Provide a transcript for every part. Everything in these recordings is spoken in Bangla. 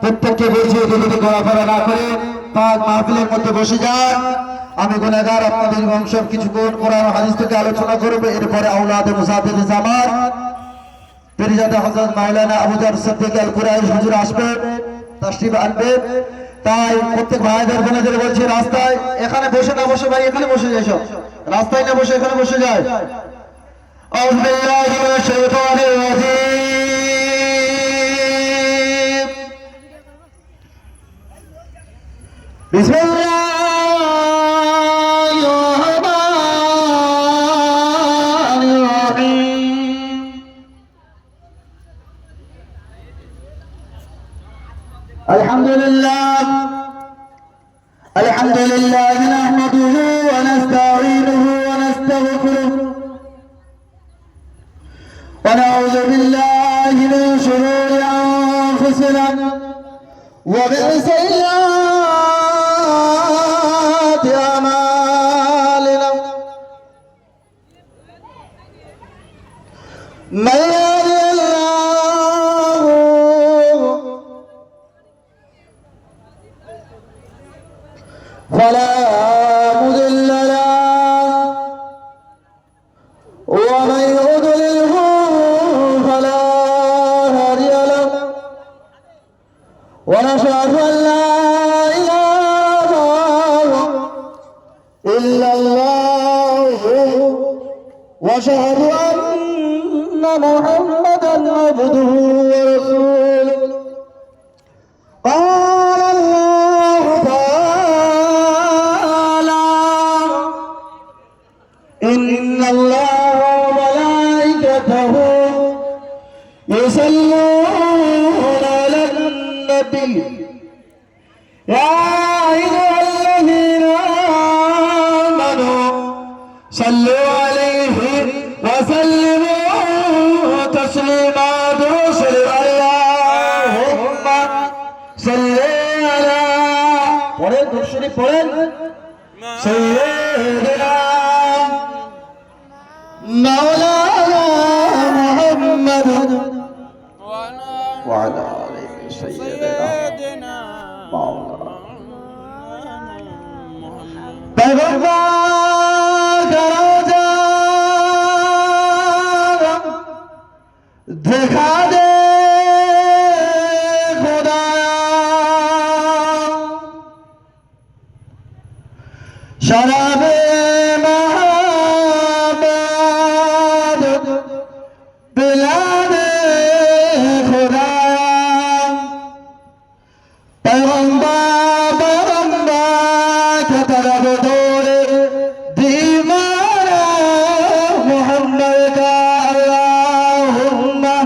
প্রত্যেককে বলছি যদি ঘোরাফেরা না করে পাক মাহফিলের মধ্যে বসে যান। আমি গুনাহগার আপনাদের বংশ কিছুক্ষণ কোরআন হাদিস থেকে আলোচনা করব। এরপরে আওলাদে মুসাফির জামাত পীরজাদা হযরত মাওলানা আবু জার সিদ্দিক আল কুরাইশ হুজুর আসবেন, তাশরীফ আনবেন। তাই প্রত্যেক ভাইদের বোনদের বলছি রাস্তায় এখানে বসে না বসে ভাই এখানে বসে যাইছো, রাস্তায় না বসে এখানে বসে যায়। আউযু বিল্লাহি মিনাশ শাইতানির রাজীম। বিসমিল্লাহির রহমানির রহিম। আলহামদুলিল্লাহ নাহমাদুহু ওয়া নাস্তাঈনুহু ওয়া নাস্তাগফিরুহু ওয়া নাউযু বিল্লাহি মিন শুরুরি আনফুসিনা ওয়া মিন সাইয়্যাতি আমালিনা। মান ইয়াহদিহিল্লাহু فلا مضل له ومن يضلله فلا هادي له ونشهد أن لا إله إلا الله ونشهد أن محمدا عبده ورسوله. قال الله تعالى إن الله وملائكته يصلون على النبي يا أيها الذين آمنوا صلوا عليه وسلموا تسليما. اللهم صل على سيدنا مولانا محمد وعلى آله سيدنا مولانا पैगंबर का रोजा दिखा दे खुदाया शराबे मोहब्बत पिला दे खुदाया। पैगंबर की तरफ दौड़े दीवाना मोहम्मद का अल्लाहुम्मा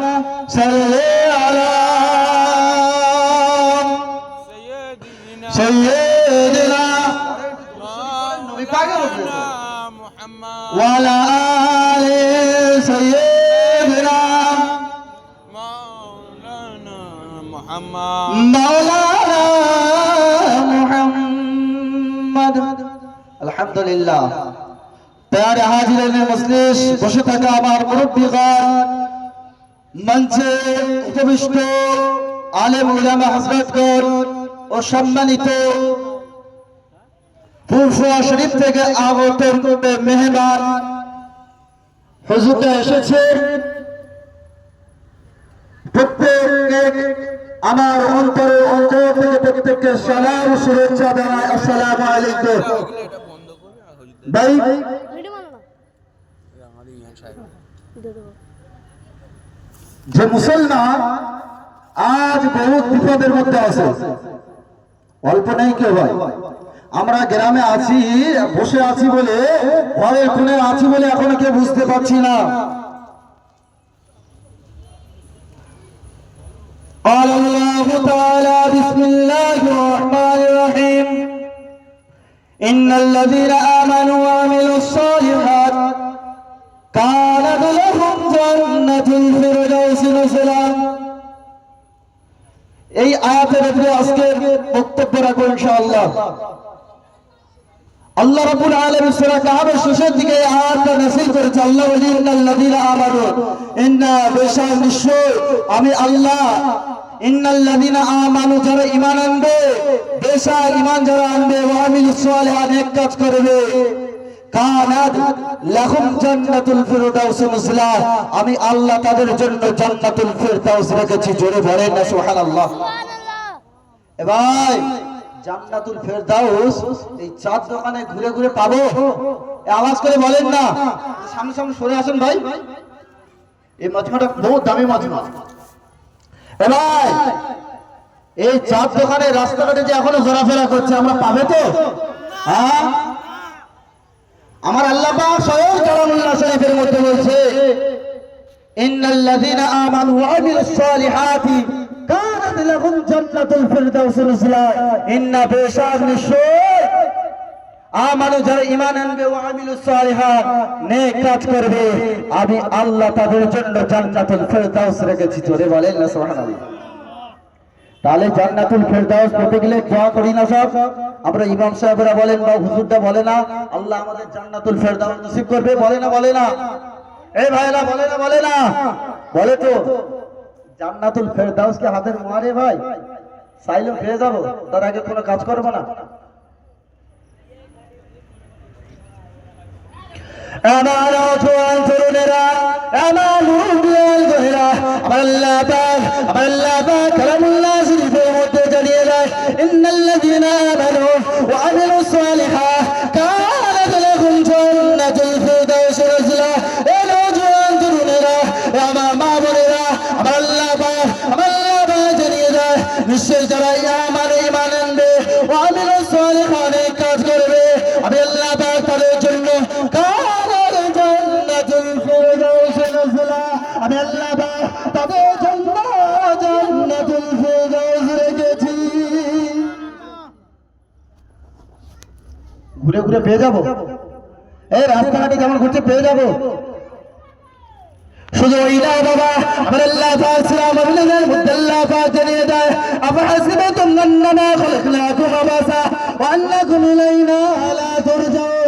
सल्ली अला सय्यिदिना वाला आले सय्यिदिना मौलाना मुहम्मद। আলহামদুলিল্লাহ। প্যারে হাজিরানে মজলিস, বসে থাকা আমার মুরব্বিগান, মঞ্চে উপবিষ্ট আলেম উলামা হযরতগণ ও সম্মানিত ফুরফুরা শরীফ থেকে আগত মেহমান হুজুররা এসেছেন। প্রত্যেককে আমার অন্তরের অন্তর থেকে প্রত্যেককে সালাম ও শুভেচ্ছা জানাই। আসসালামু আলাইকুম। ভাই যে মুসলমান আজ বহুত বিপদের মধ্যে আছে, অল্প নেই কেউ ভাই। আমরা গ্রামে আছি, বসে আছি বলে, ঘরের কোণে আছি বলে এখনো কেউ বুঝতে পারছি না। قال الله تعالى بسم الله الرحمن الرحيم إن الذين آمنوا وعملوا الصالحات كانت لهم جنة الفردوس نزلا। এই আয়াতের উপরে আজকে বক্তব্য রাখবো ইনশাআল্লাহ। আল্লাহ রাব্বুল আলামিন সূরা কাহফের শেষের দিকে এই আয়াতটা নাযিল করেছে। আল্লাহ বলেন ইন্নাল্লাযীনা আমানু, ইন্না বেশক নিশ্চয় আমি আল্লাহ, ইন্নাল্লাযীনা আমানু যারা ঈমান আনবে, বেশক ঈমান যারা আনবে, ওয়া আমিলুস সালিহাত নেক কাজ করবে, কানাত লাহুম জান্নাতুল ফিরদাউস নুজলা, আমি আল্লাহ তাদের জন্য জান্নাতুল ফিরদাউস রেখেছি। জোরে বলেন না সুবহানাল্লাহ। এ ভাই, জান্নাতুল ফেরদাউস এই চার দোকানে ঘুরে ঘুরে পাবো? আওয়াজ করে বলেন না, সামনে সামনে সরে আসেন ভাই। এই মজমাটা বহুত দামি মজমা। এ ভাই, এই চার দোকানে রাস্তাঘাটে যে এখনো ঘোরাফেরা করছে, আমরা পাবে তো? হ্যাঁ, আমার আল্লাহ পাক স্বয়ং কালামুল্লাহ শরীফের মধ্যে বলছে, ইন্নাল্লাযীনা আমানু ওয়া আমিলুস সালিহাতি কানাত লাহুম জান্নাতুল ফিরদাউস নুজলা, ইন্না বেশক নিশ্চয় আমানু যারা ঈমান আনবে, ওয়া আমিলুস সালিহাত নেক কাজ করবে, আমি আল্লাহ তাদের জন্য জান্নাতুল ফিরদাউস রেখেছি। জোরে বলেন না সুবহানাল্লাহ। তাহলে জান্নাতুল ফিরদাউস পেতে গেলে দোয়া করি না সব? আমরা ইমাম সাহেবরা বলেন বা হুজুররা বলে না, আল্লাহ আমাদের জান্নাতুল ফিরদাউস নসিব করবে, বলে না বলে না? এই ভাইরা বলে না বলে না? বলে তো। জান্নাতুল ফেরদাউস কে হাতের মোয়ারে ভাই, চাইলেও পেয়ে যাবো, তার আগে কোনো কাজ করবো না। আমার জওয়ান তরুণেরা, আমার মুরব্বিয়াল গহিরা, আমার আল্লাহ পাক কালামুল্লাহ শরীফের মধ্যে জানিয়ে দেয়, ইন্নাল্লাযীনা আমানু ওয়া আমিলুস সালিহাত কানাত লাহুম জান্নাতুল ফিরদাউস নুজলা। এই জওয়ান তরুণেরা, আমার মা বোনেরা, আমার আল্লাহ পাক জানিয়ে দেয়, নিশ্চয় যারা ঈমান আনবে, ওয়া আমিলুস সালিহাত কাজ করবে, আমি আল্লাহ পাক তাদের জন্য আমি আল্লাহ তাদের জন্য জান্নাতুল ফিরদাউস রেখেছি। ঘুরে ঘুরে পেয়ে যাবো? এই রাস্তাঘাটে যেমন ঘুরতে পেয়ে যাবো? শুধু ওই না বাবা, আমার আল্লাহ পাক সূরা মুমিনুনের মধ্যে আল্লাহ পাক জানিয়ে দেয়, আফাহাসিবাতুম আন্নামা খালাকনাকুম আবাসা ওয়া আন্নাকুম ইলাইনা লা তুরজাউন।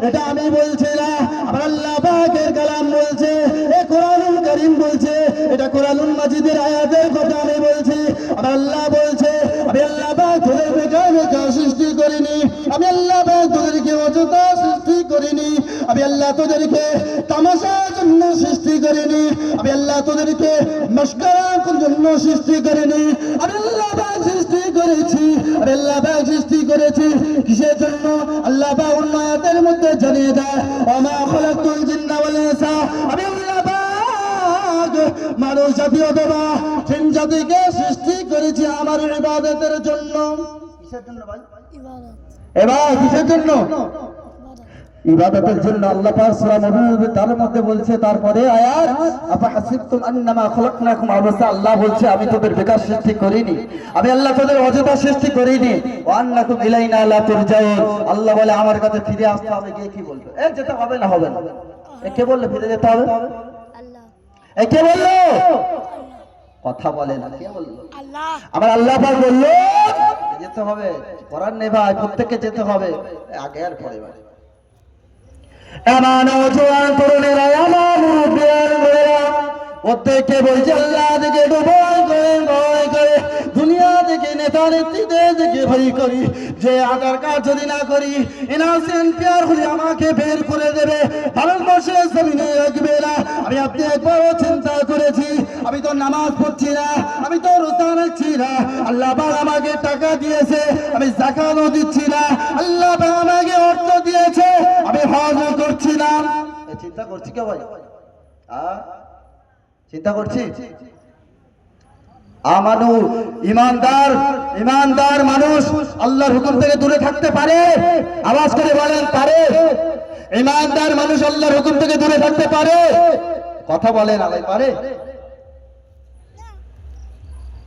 এটা আমি বলছি না, আমার আল্লাহ পাকের কালাম বলছে, এই কোরআনুল কারীম বলছে, এটা কোরআনুল মাজিদের আয়াতের কথা আমি বলছি। আমার আল্লাহ বলছে, আমি আল্লাহ পাক তোদের বেকার বেকার সৃষ্টি করিনি, আমি আল্লাহ পাক তোদেরকে অযথা সৃষ্টি করিনি, আমি আল্লাহ তোদেরকে তামাশার জন্য সৃষ্টি করিনি, আমি আল্লাহ তোদেরকে মস্করার জন্য সৃষ্টি করিনি, আমি আল্লাহ পাক সৃষ্টি করেছি, আমি আল্লাহ পাক সৃষ্টি করেছি কিসের জন্য? আল্লাহ পাক অন্য আয়াতের মধ্যে জানিয়ে দেয়, ওমা খালাকতুল জিন্না ওয়াল ইনসা, আমি আল্লাহ পাক মানুষ জাতি অথবা জিন জাতিকে সৃষ্টি করেছি আমার ইবাদতের জন্য। কিসের জন্য ভাই? ইবাদত। এবার কিসের জন্য? ইবাদতের জন্য। আল্লাহ পাক সূরা মুমিনুন তার মধ্যে বলছে, তারপরে আয়াত, আফাহাসিবতুম আন্নামা খালাকনাকুম আবাসা, আল্লাহ বলছে আমি তোদের বেকার সৃষ্টি করিনি, আমি আল্লাহ তোদের অযথা সৃষ্টি করিনি, ওয়া আন্নাকুম ইলাইনা লা তুরজাউন। আল্লাহ বলে আমার কাছে ফিরে আসতে হবে। গিয়ে কি বলবে? এ যেতে হবে না, হবে না। এ কে বললে ফিরে যেতে হবে? আল্লাহ। এ কে বললো? কথা বলে না, কে বললো? আল্লাহ। আমার আল্লাহ পাক বললো যেতে হবে, করার নেই ভাই, প্রত্যেককে যেতে হবে, আগে আর পরে ভাই। এমন জওয়ান তরুণেরা, আমার মুরব্বিয়াল গহিরা, প্রত্যেককে বলছে আল্লাহ থেকে ভয় করে, দুনিয়া থেকে নেতা নেত্রীদের থেকে ভয় করি, যে আধার কার্ড যদি না করি, ইনোসেন্ট পেয়ার হলে আমাকে বের করে দেবে, ভারতবর্ষের জমিনে রাখবে না। আমি আপনি একবারও চিন্তা করেছি, আমি তো নামাজ পড়ছি না, আমি তো রোজা রাখছি না, আল্লাহ পাক আমাকে টাকা দিয়েছে, আমি যাকাতও দিচ্ছি না, আল্লাহ পাক আমাকে অর্থ দিয়েছে, আমি হজ করছি না। চিন্তা করছি কে ভাই? চিন্তা করছি? আমানু, ইমানদার মানুষ আল্লাহর হুকুম থেকে দূরে থাকতে পারে? আওয়াজ করে বলেন, পারে? ইমানদার মানুষ আল্লাহর হুকুম থেকে দূরে থাকতে পারে? কথা বলেন, আলাই পারে?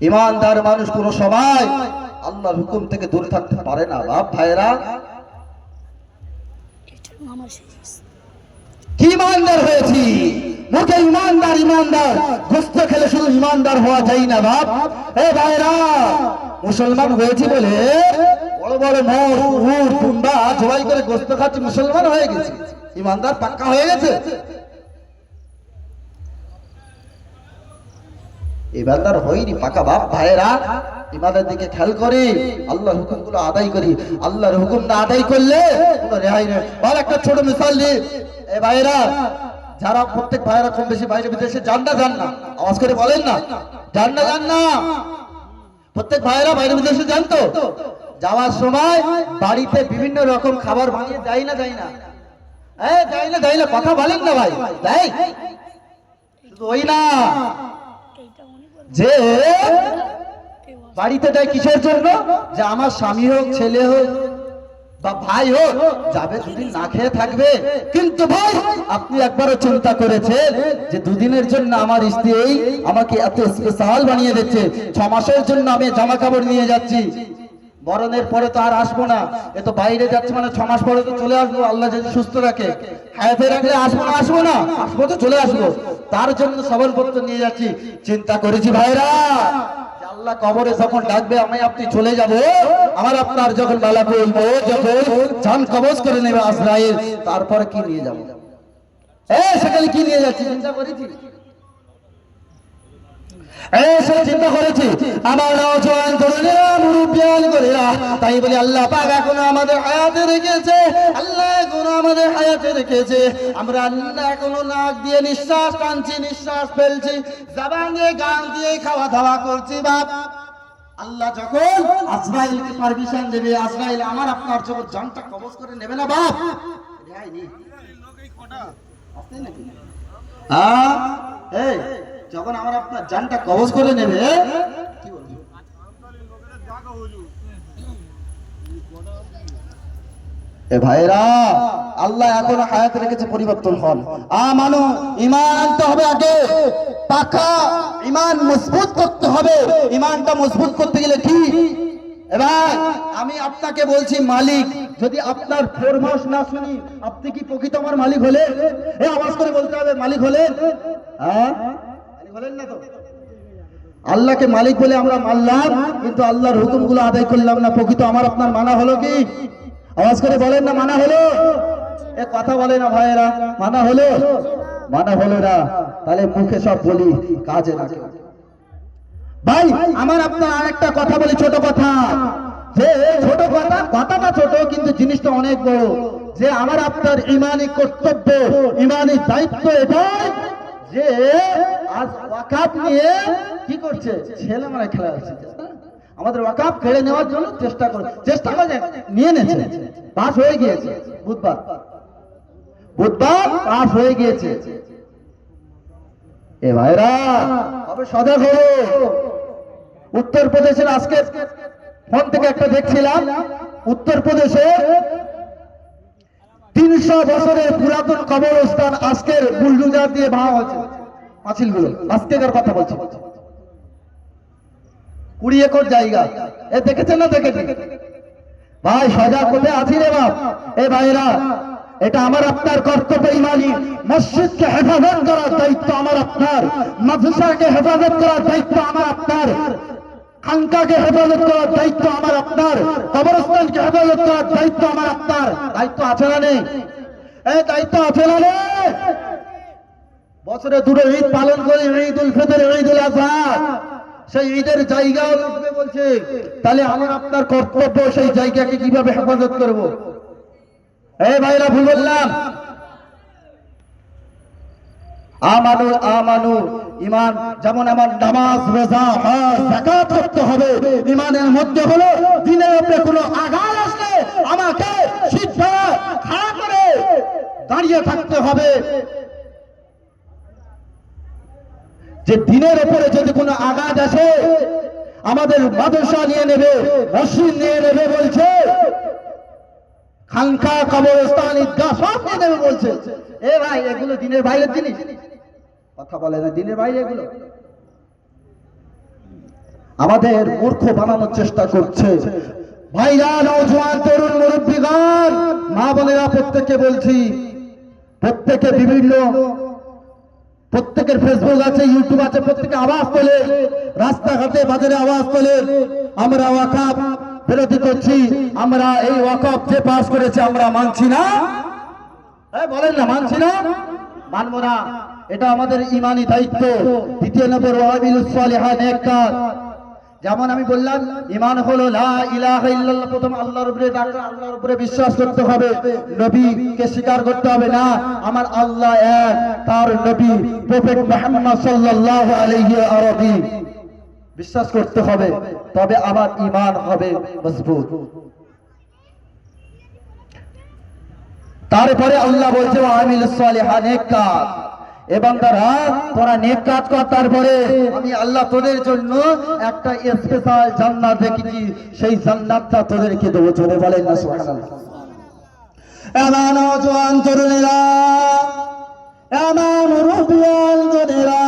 ইমানদার মানুষ কোন সময় আল্লাহর হুকুম থেকে দূরে থাকতে পারে না। বাপ ভাইরা, কি ইমানদার হয়েছি? মুখে ইমানদার ইমানদার, গোস্ত খেলে শুধু ইমানদার হওয়া যায় না বাপ। এ ভাইরা, মুসলমান হয়েছি বলে বড় বড় মোর উট টুম্বা জবাই করে গোস্ত খাচ্ছি, মুসলমান হয়ে গেছে, ইমানদার পাক্কা হয়ে গেছে। ইমানদার হইনি পাকা বাপ। ভাইরা, ইমানের দিকে খেয়াল করি, আল্লাহর হুকুমগুলো আদায় করি। আল্লাহর হুকুম না আদায় করলে কোনো রেহাই নেই। বল একটা ছোট মিসাল দিই। এ ভাইরা, যারা প্রত্যেক ভাইরা কম বেশি বাইরে বিদেশে যান না আওয়াজ করে বলেন না, যান না প্রত্যেক ভাইরা বাইরে বিদেশে যান তো, যাওয়ার সময় বাড়িতে বিভিন্ন রকম খাবার বানিয়ে যায় না যাই না কথা বলেন না ভাই, তাই শুধু ওই না, যে বাড়িতে দেয় কিসের জন্য, যে আমার স্বামী হোক, ছেলে হোক বা ভাই হোক, যাবে দুদিন না খেয়ে থাকবে। কিন্তু ভাই, আপনি একবারও চিন্তা করেছেন যে দুদিনের জন্য আমার স্ত্রী আমাকে এত স্পেশাল বানিয়ে দিচ্ছে, 6 মাসের জন্য আমি জামা কাপড় নিয়ে যাচ্ছি, মরণের পরে তো আর আসবো না, এ তো বাইরে যাচ্ছে মানে 6 মাস পরে তো চলে আসবো, আল্লাহ যদি সুস্থ রাখে, হায়াতে রাখলে আসবো না তো চলে আসবো, তার জন্য সবলপত্র নিয়ে যাচ্ছি। চিন্তা করেছি ভাইরা, আল্লাহ কবরে যখন ডাকবে আমি আপনি চলে যাব, আমার আপনার যখন মালাকুল মউত যখন জান কবজ করে নেবে আজরাইল, তারপরে কি নিয়ে যাব, সেখানে কি নিয়ে যাচ্ছি চিন্তা করেছি, চিন্তা করেছি। আমার নওজোয়ান তরুণেরা, মুরব্বিয়ান করেরা, তাই বলি আল্লাহ পাক এখনো আমাদের হায়াতে রেখেছে, আল্লাহ এখনো আমাদের হায়াতে রেখেছে। আমরা আল্লাহ এখনো নাক দিয়ে নিঃশ্বাস টানছি, নিঃশ্বাস ফেলছি, জবান দিয়ে গান দিয়ে খাওয়া দাওয়া করছি বাপ। আল্লাহ যখন আজরাইলকে পারমিশন দেবে, আজরাইল আমার আপনার যখন জানটা কবজ করে নেবে না বাপ, যখন আমার আপনার জানটা কবজ করে নেবে, এ ভাইরা, আল্লাহ এখন হায়াত রেখেছে, পরিবর্তন হন। আমানু, ঈমান আনতে হবে আগে, পাকা ঈমান মজবুত করতে হবে। ঈমানটা মজবুত করতে গেলে কি, এবার আমি আপনাকে বলছি, মালিক যদি আপনার ফরমাস না শুনি, আপনি কি প্রকৃত আমার মালিক হলেন? এই আওয়াজ করে বলতে হবে, মালিক হলেন? হ্যাঁ, মালিক হলেন না তো? আল্লাহকে মালিক বলে আমরা মানলাম, কিন্তু আল্লাহর হুকুমগুলো আদায় করলাম না, প্রকৃত আমার আপনার মানা হলো কি? আওয়াজ করে বলেন না, মানা হলো? এ কথা বলে না ভাইয়েরা, মানা হলো? মানা হলো না, তাহলে মুখে সব বলি, কাজে না। ভাই আমার আপনার আরেকটা কথা বলি, ছোট কথা, যে ছোট কথাটা ছোট কিন্তু জিনিসটা অনেক বড়, যে আমার আপনার ইমানি কর্তব্য, ইমানি দায়িত্ব এটাই যে আজ ওয়াকাফ নিয়ে কি করছে, ছেলে মানে খেলা হচ্ছে, আমাদের ওয়াকাফ কেড়ে নেওয়ার জন্য চেষ্টা করে নিয়ে নিয়েছে, পাস হয়ে গিয়েছে, বুধবার পাস হয়ে গিয়েছে। এ ভাইরা, তবে সজাগ হলো। উত্তরপ্রদেশের আজকে ফোন থেকে একটা দেখছিলাম, উত্তরপ্রদেশে 300 বছরের পুরাতন কবরস্থান আজকের বুলডোজার দিয়ে ভাঙা হয়েছে, পাঁচিলগুলো, আজকের কথা বলছি, 20 একর জায়গা। এ দেখেছেন না দেখেছেন? ভাই সজাগ হতে আছি রে বাপ। এ ভাইরা, এটা আমার আপনার কর্তব্য ইমানি। মসজিদকে হেফাজত করার দায়িত্ব আমার আপনার, মাদ্রাসাকে হেফাজত করার দায়িত্ব আমার আপনার, খানকাকে হেফাজত করার দায়িত্ব আমার আপনার, কবরস্থানকে হেফাজত করার দায়িত্ব আমার আপনার। দায়িত্ব আছে না নেই? এই দায়িত্ব আছে না নেই? বছরে 2টো ঈদ পালন করি, ঈদ উল ফিতর, ঈদ উল আযহা, সেই ঈদের জায়গাও লুটবে বলছে, তাহলে আমার আপনার কর্তব্য সেই জায়গাকে কিভাবে হেফাজত করব? এই ভাইরা, ভুল বললাম? আমানু আমানু, ঈমান যেমন আমার নামাজ, রোজা, হজ, যাকাত করতে হবে, ঈমানের মধ্যে হলো দিনের উপরে কোনো আঘাত আসলে আমাকে সিধা খাড়া করে দাঁড়িয়ে থাকতে হবে। যে দিনের উপরে যদি কোনো আঘাত আসে, আমাদের মাদ্রাসা নিয়ে নেবে, মসজিদ নিয়ে নেবে বলছে, খানকা, কবরস্থান, ঈদগাহ সব নিয়ে নেবে বলছে। এ ভাই, এগুলো দিনের বাইরের জিনিস, কথা বলে না, দিনের বাইরে এগুলো আমাদের মূর্খ বানানোর চেষ্টা করছে। ভাইরা, নওজোয়ান তরুণ মুরব্বিগান, মা বোনেরা, প্রত্যেককে বলছি, প্রত্যেকে বিভিন্ন প্রত্যেকের ফেসবুক আছে, ইউটিউব আছে, প্রত্যেকে আওয়াজ তোলে, রাস্তাঘাটে বাজারে আওয়াজ তোলে, আমরা ওয়াকফ বিরোধী করছি, আমরা এই ওয়াকফ যে পাস করেছে আমরা মানছি না। বলেন না মানছি না, মানবো না, এটা আমাদের ইমানি দায়িত্ব। দ্বিতীয় নম্বর ওয়াবিলুস সালিহাত, নেক কাজ। যেমন আমি বললাম ইমান হলো লা ইলাহা ইল্লাল্লাহ, প্রথম আল্লাহর উপরে ডাকা, আল্লাহর উপরে বিশ্বাস করতে হবে, নবীকে স্বীকার করতে হবে না আমার আল্লাহ এক, তার নবী প্রফেট মুহাম্মদ সাল্লাল্লাহু আলাইহি আরবি বিশ্বাস করতে হবে, তবে আমার ঈমান হবে মজবুত। তারপরে আল্লাহ বলছে ওয়ামিলুস সালিহাত, নেক কাজ। এবং তারা তোরা নেক কাজ কর, তারপরে আমি আল্লাহ তোদের জন্য একটা স্পেশাল জান্নাত রেখেছি, সেই জান্নাতটা তোদেরকে দেবো। জোরে বলেন না সুবহানাল্লাহ। এমন জওয়ান তরুণেরা, এমন মুরব্বিয়ান তরুণেরা,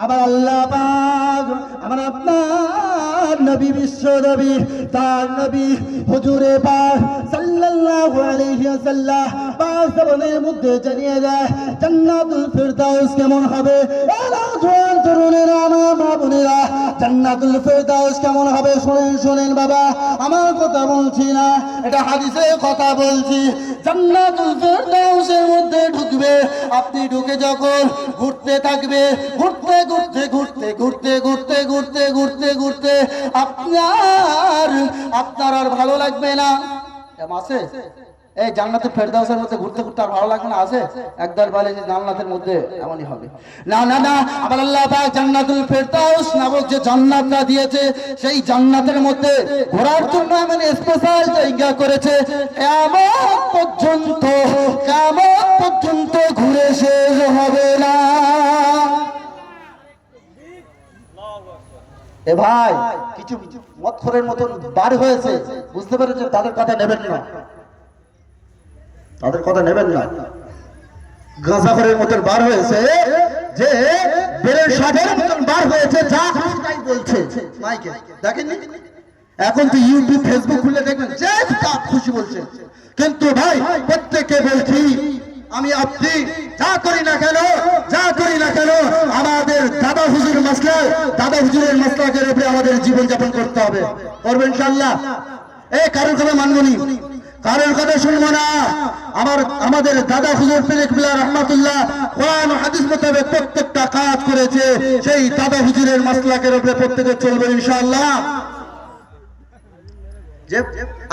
আমার আল্লাহ পাক আমার আপনার নবী, বিশ্ব নবী, তার নবী হুজুরে পাক সাল্লাল্লাহু আলাইহি ওয়াসাল্লাম পাক জীবনের মধ্যে জানিয়ে দেয় জান্নাতুল ফিরদাউস কেমন হবে। জওয়ান তরুণেরা, আমার মা বোনেরা, জান্নাতুল ফিরদাউস কেমন হবে শুনেন, শুনেন বাবা, আমার কথা বলছি না, এটা হাদিসের কথা বলছি। জান্নাতুল ফিরদাউসের মধ্যে ঢুকবে, আপনি ঢুকে যখন ঘুরতে থাকবে, ঘুরতে ঘুরতে ঘুরতে ঘুরতে ঘুরতে ঘুরতে ঘুরতে ঘুরতে আপনার আর ভালো লাগবে না। আছে এই জান্নাতুল ফেরদাউসের মধ্যে ঘুরতে ঘুরতে আর ভালো লাগবে না, আছে একবার বলে যে জান্নাতের মধ্যে এমনই হবে। না না না, আমার আল্লাহ পাক জান্নাতুল ফেরদাউস নামক যে জান্নাতটা দিয়েছে, সেই জান্নাতের মধ্যে ঘোরার জন্য এমন স্পেশাল জায়গা করেছে, কিয়ামত পর্যন্ত ঘুরে শেষ হবে না। এ ভাই, কিছু মদখোরের মতন বার হয়েছে, বুঝতে পেরেছেন, তাদের কথা নেবেন না, তাদের কথা নেবেন না। গাঁজাখোরের মতন বার হয়েছে, যে বেরের সাদের মতন বার হয়েছে, যা খুশি তাই বলছে মাইকে, দেখেননি? এখন তো ইউটিউব ফেসবুক খুলে দেখবেন যে যা খুশি বলছে। কিন্তু ভাই প্রত্যেককে বলছি, আমি আপনি যা করি না কেন, যা করি না কেন, আমাদের দাদা হুজুর মাসলা, দাদা হুজুরের মাসলাকের উপরে আমাদের জীবন যাপন করতে হবে। করবেন ইনশাআল্লাহ। এই কারোর কথা মানবো নি, কারোর কথা শুনবো না। আমাদের দাদা হুজুর পীর কিবলা রাহমাতুল্লাহ কোরআন ও হাদিস মোতাবেক প্রত্যেকটা কাজ করেছে, সেই দাদা হুজুরের মাসলাকের উপরে প্রত্যেকে চলবে ইনশাআল্লাহ। যে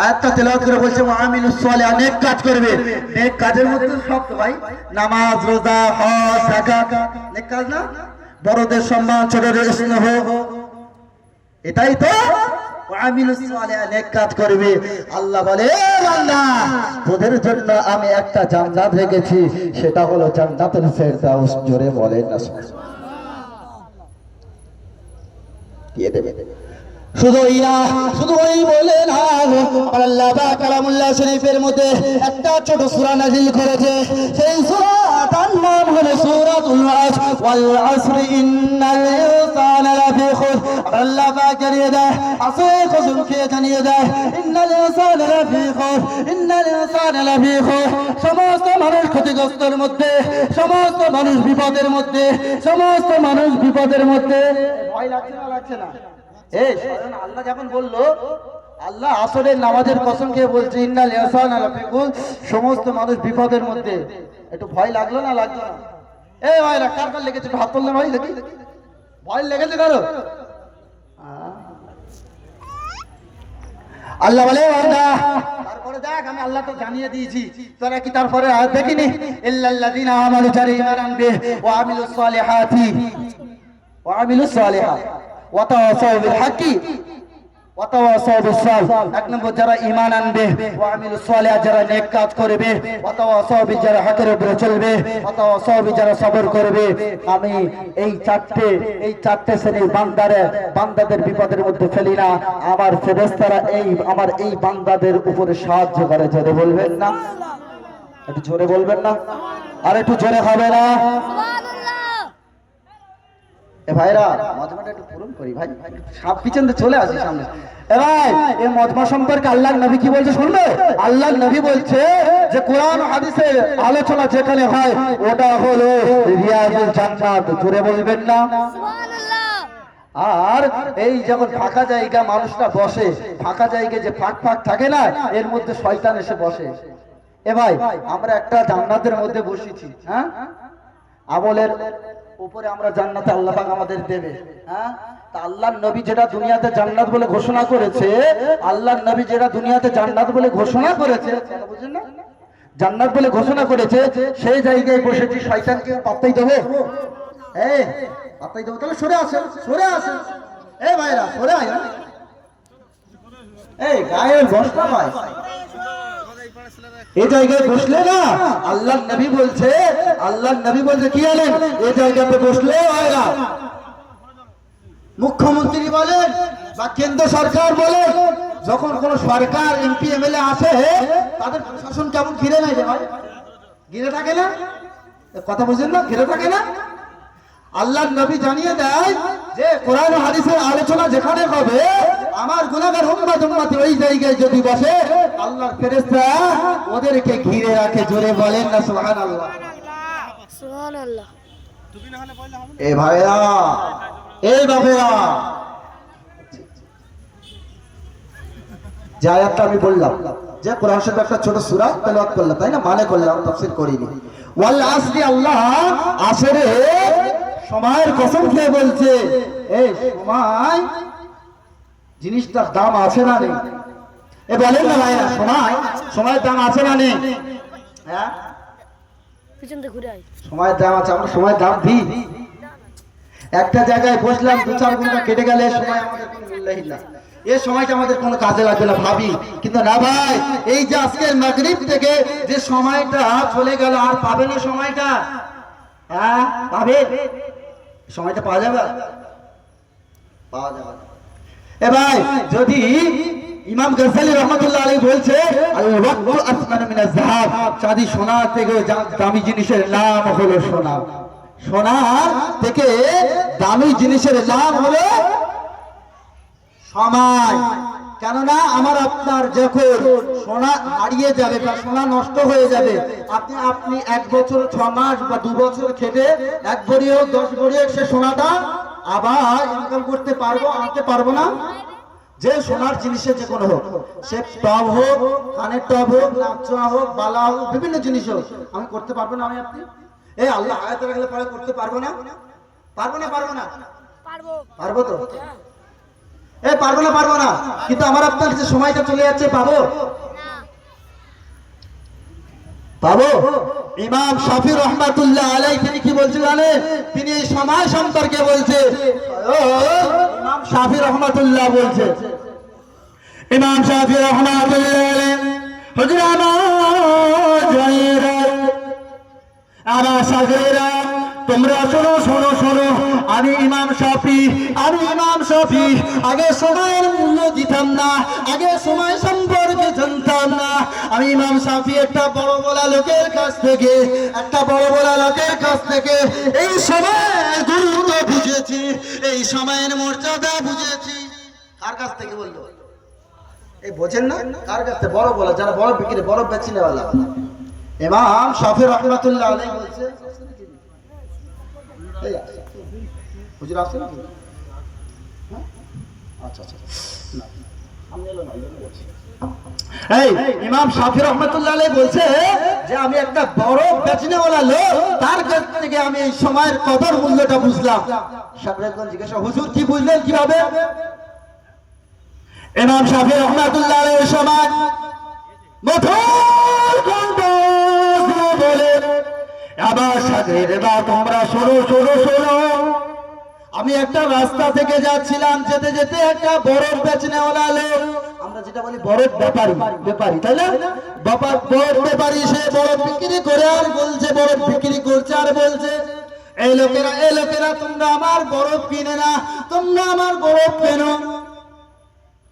আয়াতটা তেলাওয়াত করে বলছে ওয়ামিলুস সালিহাত, নেক কাজ করবে। নেক কাজের মধ্যে সব ভাই নামাজ, রোজা, হজ, যাকাত নেক কাজ না? বড়দের সম্মান, ছোটদের স্নেহ, এটাই তো ওয়ামিলুস সালিহাত, নেক কাজ করবে। আল্লাহ বলে বান্দা তোদের জন্য আমি একটা জান্নাত রেখেছি, সেটা হলো জান্নাতুল ফেরদাউস। জোরে বলেন না দিয়ে দেবে। শুধু ওই বলে না, আল্লাহ পাক কালামুল্লাহ শরীফের মধ্যে একটা ছোট সূরা নাযিল করেছে, সেই সূরাটার নাম হলো সূরাতুল আসর। ওয়াল আসরি ইন্নাল ইনসানা লাফি খুসর। আল্লাহ পাক জানিয়ে দেয়, আসরের কসম খেয়ে জানিয়ে দেয়, ইন্নাল ইনসানা লাফি খুসর, ইন্নাল ইনসানা লাফি খুসর। সমস্ত মানুষ ক্ষতিগ্রস্তের মধ্যে, সমস্ত মানুষ বিপদের মধ্যে, সমস্ত মানুষ বিপদের মধ্যে। ভয় লাগছে না? লাগছে না? এই আল্লাহ যখন বললো, আল্লাহ আসরের নামাজের কসম খেয়ে বলছে ইন্নাল ইনসানা লাফি খুসর, সমস্ত মানুষ বিপদের মধ্যে। একটু ভয় লাগলো না? লাগলো না? এই ভাইরা কার কার লেগেছে? হাত তুললে ভাই, দেখি ভয় লেগেছে কারো? আল্লাহ বলে তারপরে দেখ, আমি আল্লাহ তো জানিয়ে দিয়েছি, তোরা কি তারপরে দেখিনি? ইল্লাল্লাযিনা আমানু, যারা ঈমান আনবে, ওয়া আমিলুস সালিহাতি, ওয়া আমিলুস সালিহাত ওয়া তাওয়াসাউ বিল হাক্কি ওয়া তাওয়াসাউ বিস সাবর। এক নম্বর যারা ঈমান আনবে, ওয়া আমিলুস সালিহাত যারা নেক কাজ করবে, ওয়া তাওয়াসাউ বিল যারা হকের উপরে চলবে, ওয়া তাওয়াসাউ বিল যারা সবর করবে। আমি এই চারটে শ্রেণীর বান্দাদের বিপদের মধ্যে ফেলি না। আমার ফেরেশতারা আমার এই বান্দাদের উপরে সাহায্য করে। জোরে বলবেন না? একটু জোরে বলবেন না? আর একটু জোরে হবে না? এ ভাইরা মজমাটা একটু পূরণ করি ভাই, সব পিছন দিয়ে চলে আসি সামনে। এ ভাই এই মজমা সম্পর্কে আল্লাহর নবী কি বলছে শুনবে? আল্লাহর নবী বলছে যে কোরআন হাদিসের আলোচনা যেখানে হয় ওটা হলো রিয়াজুল জান্নাত। জোরে বলবেন না সুবহানাল্লাহ। আর এই যখন ফাঁকা জায়গা মানুষটা বসে, ফাঁকা জায়গায় যে ফাঁক ফাঁক থাকে না, এর মধ্যে শয়তান এসে বসে। এ ভাই আমরা একটা জান্নাতের মধ্যে বসেছি, হ্যাঁ, আমলের উপরে আমরা জান্নাতে আল্লাহ পাক আমাদের দেবে, হ্যাঁ। তা আল্লাহর নবী যেটা দুনিয়াতে জান্নাত বলে ঘোষণা করেছে, আল্লাহর নবী যেটা দুনিয়াতে জান্নাত বলে ঘোষণা করেছে, কথা বুঝেন না, জান্নাত বলে ঘোষণা করেছে, সেই জায়গায় বসেছি, শয়তানকে পাত্তাই দেবো? এই পাত্তাই দেবো? তাহলে সরে আসেন, সরে আসেন। এই ভাইরা সরে আয়, এই গায়ের বসটা ভাই, এই জায়গায় বসলে না আল্লাহর নবী বলছে, আল্লাহর নবী বলছে কি জানেন, এই জায়গাতে বসলে ভাইরা মুখ্যমন্ত্রী বলেন বা কেন্দ্র সরকার বলেন, যখন কোন সরকার এমপি এমএলএ আসে তাদের প্রশাসন কেমন ঘিরে নাই রে ভাই? ঘিরে থাকে না? কথা বুঝেন না? ঘিরে থাকে না? আল্লাহর নবী জানিয়ে দেয় যে কোরআন ও হাদিসের আলোচনা যেখানে হবে, আমার গুনাহগার উম্মত ওই জায়গায় যদি বসে, আল্লাহর ফেরেশতা ওদেরকে ঘিরে রাখে। জোরে বলেন না সুবহানাল্লাহ, সুবহানাল্লাহ। এ ভাইরা, এই বাপেরা, যে আয়াতটা আমি বললাম যে কোরআন শরীফের একটা ছোট সূরা তেলাওয়াত করলাম, তাই না, মানে করলাম, তাফসীর করিনি। ওয়াল আসরি, আল্লাহ আসরে সময়ের কসম খেয়ে বলছে, এই সময় জিনিসটার দাম আছে না নেই? এ বলেন না ভাইরা, সময়, সময়ের দাম আছে না নেই? হ্যাঁ, পিছন থেকে ঘুরে আই, সময়ের দাম আছে, আমরা সময়ের দাম দিই। একটা জায়গায় বসলাম, 2-4 ঘন্টা কেটে গেলে সময় আমাদের কোনো মূল্যহীন না, এই সময়টা আমাদের কোনো কাজে লাগবে না ভাবি, কিন্তু না ভাই, এই যে আজকের মাগরিব থেকে যে সময়টা চলে গেল, আর পাবে না সময়টা? হ্যাঁ পাবে, সময়টা পাওয়া যাবে, পাওয়া যাবে। এ ভাই যদি ইমাম গজ্জালী রহমাতুল্লাহ আলাইহি বলছে আল ওয়াক্তু আসমানু মিনাজ যাহাব, চাঁদি সোনা থেকে দামি জিনিসের নাম হলো সোনা, সোনা থেকে দামি জিনিসের নাম হলো সময়। কেননা আমার আপনার যখন সোনা হারিয়ে যাবে বা সোনা নষ্ট হয়ে যাবে, আপনি 1 বছর 6 মাস বা 2 বছর খেটে 1 ভরি হোক 10 ভরি হোক সে সোনাটা আবার ইনকাম করতে পারবো, আনতে পারবো না? যে সোনার জিনিসের যে কোনো হোক, সে টব হোক, কানের টব হোক, নাকচোয়া হোক, বালা হোক, বিভিন্ন জিনিস হোক, আমি করতে পারবো না? আমি আপনি এই আল্লাহ আয়াতে রাখলে পরে করতে পারবো না? পারবো না? পারবো না? পারবো, পারবো তো? এ পারবো না? পারবো না। কিন্তু আমার আপনার যে সময়টা চলে যাচ্ছে, পাবো? পাবো? ইমাম শাফি রহমাতুল্লাহ আলাইহি তিনি কি বলছে জানেন? তিনি এই সময় সম্পর্কে বলছে, ইমাম শাফি রহমাতুল্লাহ বলছে, ইমাম শাফি রহমাতুল্লাহ আলাইহি, হুজুর আমার জায়েরা, আমার সাজেরা, তোমরা শোনো শোনো শোনো, আমি ইমাম শাফি আগে সময়ের মূল্য দিতাম না, আগে সময় সম্পর্কে জানতাম না। আমি ইমাম শাফি একটা বড় বড় লোকের কাছ থেকে এই সময়ের গুরুত্ব বুঝেছি, এই সময়ের মর্যাদা বুঝেছি। কার কাছ থেকে বললো? এই বোঝেন না কার কাছ থেকে? বড় বলা, যারা বড় বিক্রি, বড় বেচি নেওয়ালা, ইমাম শাফি রহমাতুল্লাহ আলাইহি বলছে, হুজুর আসেন নাকি? আচ্ছা আচ্ছা, এই ইমাম শাফি রহমাতুল্লাহ আলাইহি বলছে যে আমি একটা বড় বেচনেওয়ালা লোক, তার কাছ থেকে আমি এই সময়ের কদর মূল্যটা বুঝলাম। সাহেবগণ জিজ্ঞাসা, হুজুর কি বুঝলেন, কিভাবে? ইমাম শাফি রহমাতুল্লাহ আলাইহি সময় মধুর কণ্ঠ বলে, আবার সাজেরা তোমরা শোনো শোনো শোনো, আমি একটা রাস্তা থেকে যাচ্ছিলাম, যেতে যেতে একটা বরফ বেচনেওয়ালা লোক, আমরা যেটা বলি বরফ ব্যাপারী, তাই না? বরফ ব্যাপারী, সে বরফ বিক্রি করে আর বলছে, বরফ বিক্রি করছে আর বলছে, এই লোকেরা তোমরা আমার বরফ কিনে না, তোমরা আমার বরফ কেনো।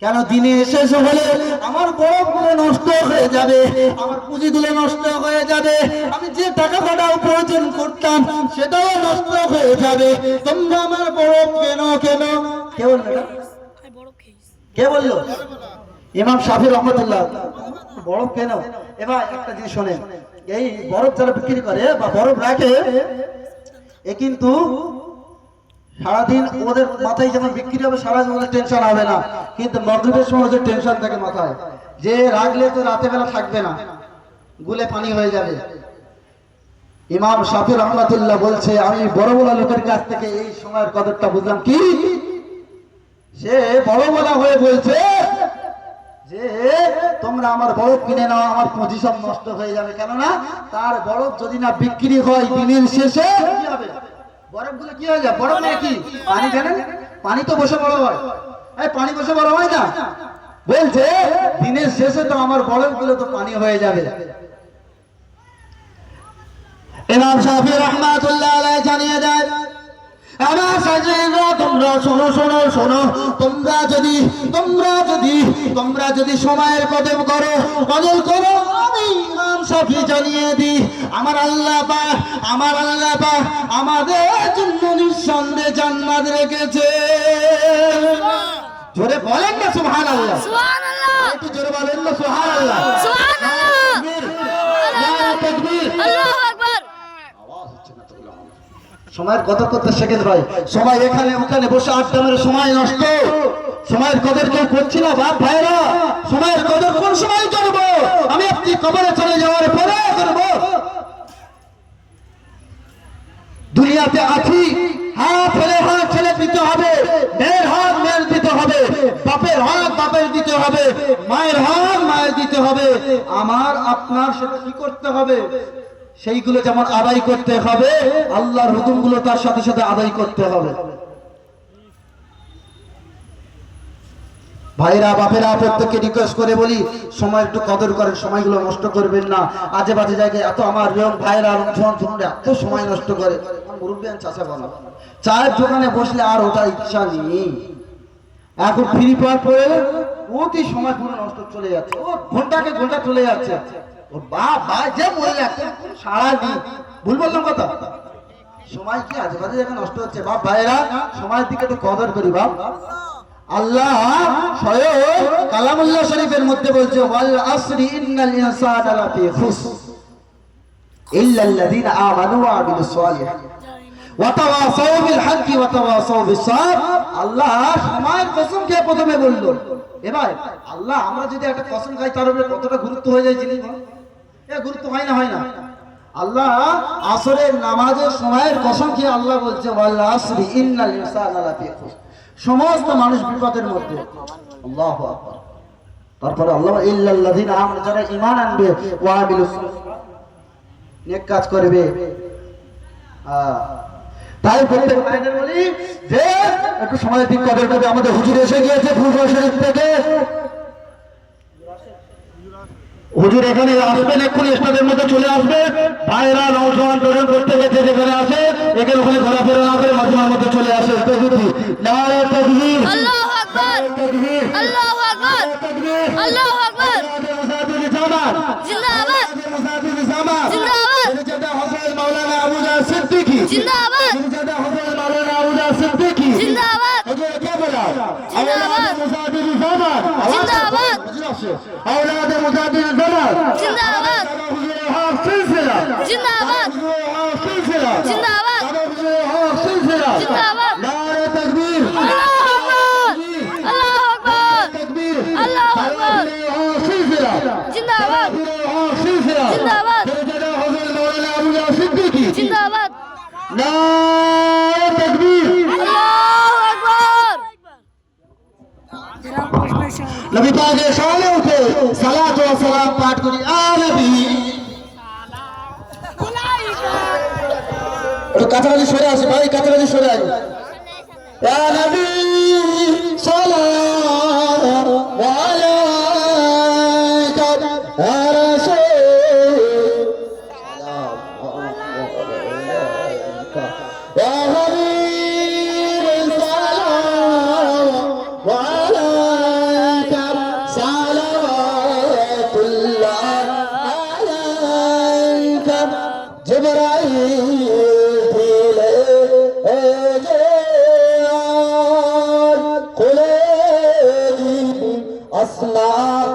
কেন দিনে শেষ হলে আমার বরফগুলো নষ্ট হয়ে যাবে, আমার পুঁজিগুলো নষ্ট হয়ে যাবে, আমি যে টাকা ফাটা উপার্জন করতাম সেটাও নষ্ট হয়ে যাবে। তোমরা আমার বরফ কেন কেন? কে বললো? কে বললো? ইমাম শাফি রহমতুল্লাহ। বরফ কেন? এবার একটা জিনিস শোনেন, এই বরফ যারা বিক্রি করে বা বরফ রাখে, এ কিন্তু সারাদিন ওদের মাথায় যেমন বিক্রি হবে সারা জীবনে টেনশন হবে না, কিন্তু মাগরিবের সময় ওদের টেনশন থাকে মাথায়, যে রাখলে তো রাতে বেলা থাকবে না, গুলে পানি হয়ে যাবে। ইমাম শাফি রহমাতুল্লাহ বলছে, আমি বড় বড় লোকের কাছ থেকে এই সময়ের কদরটা বুঝলাম। কি? সে বড় বড় হয়ে বলছে যে তোমরা আমার বরফ কিনে নাও, আমার পুঁজি সব নষ্ট হয়ে যাবে। কেননা তার বরফ যদি না বিক্রি হয় দিনের শেষে কি হবে? বরফগুলো কি হয়ে যায়? বরফ মানে কি? পানি জানেন? পানি তো বসে বড় হয়, এই পানি বসে বড় হয় না। বলছে দিনের শেষে তো আমার বরফগুলো তো পানি হয়ে যাবে। ইমাম শাফি রাহমাতুল্লাহ আলাইহি জানিয়ে দেয়, আমার সাজিরা তোমরা শোনো শোনো শোনো, তোমরা যদি সময়ের কদর করো, আমি ইমাম শাফি জানিয়ে দিই, আমার আল্লাহ পাক আমাদের জন্য নিঃসন্দেহে জান্নাত রেখেছে। জোরে বলেন না সুবহানাল্লাহ, সুবহানাল্লাহ, একটু জোরে বলেন না সুবহানাল্লাহ, সুবহানাল্লাহ, তাকবীর, আল্লাহু আকবার। আওয়াজ হচ্ছে না তো। সময়ের কদর করতে শেখেন ভাই। সময় এখানে ওখানে বসে আড্ডা মেরে সময় নষ্ট, সময়ের কদর কেউ করছি না। বাপ ভাইরা, সময়ের কদর কোন সময় করবো? আমি আপনি কবরে চলে যাওয়ার পরে করবো। দুনিয়াতে আছি, হাত হলে হাত ছেলে দিতে হবে, মেয়ের হাত মেয়ের দিতে হবে, বাপের হাত বাপের দিতে হবে, মায়ের হাত মায়ের দিতে হবে। আমার আপনার সেটা কি করতে হবে? সেইগুলো যেমন আদায় করতে হবে, আল্লাহর হুকুমগুলো তার সাথে সাথে আদায় করতে হবে। ভাইরা বাপেরা প্রত্যেককে রিকোয়েস্ট করে বলি, সময় একটু কদর করেন, সময়গুলো নষ্ট করবেন না। আজে বাজে জায়গায় এত আমার ভাইরা এত সময় নষ্ট করে। মুরব্বিয়ান চাচা বলা, চায়ের দোকানে বসলে আর ওটা ইচ্ছা নেই। এখন ফ্রি পাওয়ার পরে অতি সময় পুরো নষ্ট চলে যাচ্ছে, ও ঘন্টাকে ঘন্টা চলে যাচ্ছে। ও বাপ ভাই যে বলে যাচ্ছে সারাদিন, ভুল বললাম কথা? সময় কি আজে বাজে জায়গায় নষ্ট হচ্ছে। বাপ ভাইরা, সময়ের দিকে একটু কদর করি বাপ। আল্লাহ স্বয়ং কালামুল্লাহ শরীফের মধ্যে বলছে, ওয়াল আসরি ইন্নাল ইনসানা লাফি খুসর ইল্লাল্লাযীনা আমানু ওয়া আমিলুস সালিহাত ওয়া তাওয়াসাউ বিল হাক্কি ওয়া তাওয়াসাউ বিস সাবর। আল্লাহ সময়ের কসম খেয়ে প্রথমে বলল। এবার আল্লাহ আমরা যদি একটা কসম খাই তার উপরে কতটা গুরুত্ব হয়ে যায় জিনিস, এ গুরুত্ব হয় না? আল্লাহ আসরের নামাজের সময়ের কসম খেয়ে আল্লাহ বলছে, ওয়াল আসরি ইন্নাল ইনসানা লাফি খুসর, সমস্ত মানুষ বিপদের মধ্যে। আল্লাহু আকবার। তারপরে আল্লাহ ইল্লাল্লাযীনা আমানু, যারা ঈমান আনবে, ওয়া আমিলুস নেক কাজ করবে। তাই প্রত্যেক ভাইদের বলি যে একটু সময় দিক কদর করবে। আমাদের হুজুর এসে গিয়েছে ফুলপুর শরীফ থেকে। হুজুর এখানে আসবেন, এক্ষুনি স্টেজের মধ্যে চলে আসবে। ভাইরা নওজোয়ান তরুণ প্রত্যেকে যেখানে আসে, এখানে ওখানে ঘোরাফেরা না করে মজমার মধ্যে চলে আসে। নারে তাকবীর, আল্লাহু আকবার, আল্লাহু আকবার, আল্লাহু আকবার। মুসাফির জামাত জিন্দাবাদ, মুসাফির জামাত জিন্দাবাদ। মুজাদ্দিদ হযরত মাওলানা আবু জাহর সিদ্দিকী জিন্দাবাদ, মুজাদ্দিদ হযরত মাওলানা আবু জাহর সিদ্দিকী জিন্দাবাদ। হুজুর কে বলা? জিন্দাবাদ, মুসাফির জামাত জিন্দাবাদ, আওলাদ মুজাদ্দিদ জামাত জিন্দাবাদ, হুজুর হক সিলসিলা জিন্দাবাদ, হুজুর হক সিলসিলা জিন্দাবাদ, হুজুর হক সিলসিলা জিন্দাবাদ। নারে তাকবীর, আল্লাহু আকবার, আল্লাহু আকবার, তাকবীর, আল্লাহু আকবার, হক সিলসিলা জিন্দাবাদ, হক সিলসিলা জিন্দাবাদ, হুজুর মাওলানা আবু জাহর সিদ্দিকী জিন্দাবাদ। নারে তাকবীর, আল্লাহু আকবার। নবী পাকের শানে উঠে সালাত ওয়া সালাম পাঠ করি। আ নবী, তো কাছাকাছি সরে আসে ভাই, কাছাকাছি সরে আসে। ইয়া নবী সালাম আলাইকা ইয়া রাসূল ইয়া হাবিব সালাম আলাইকা আসলাম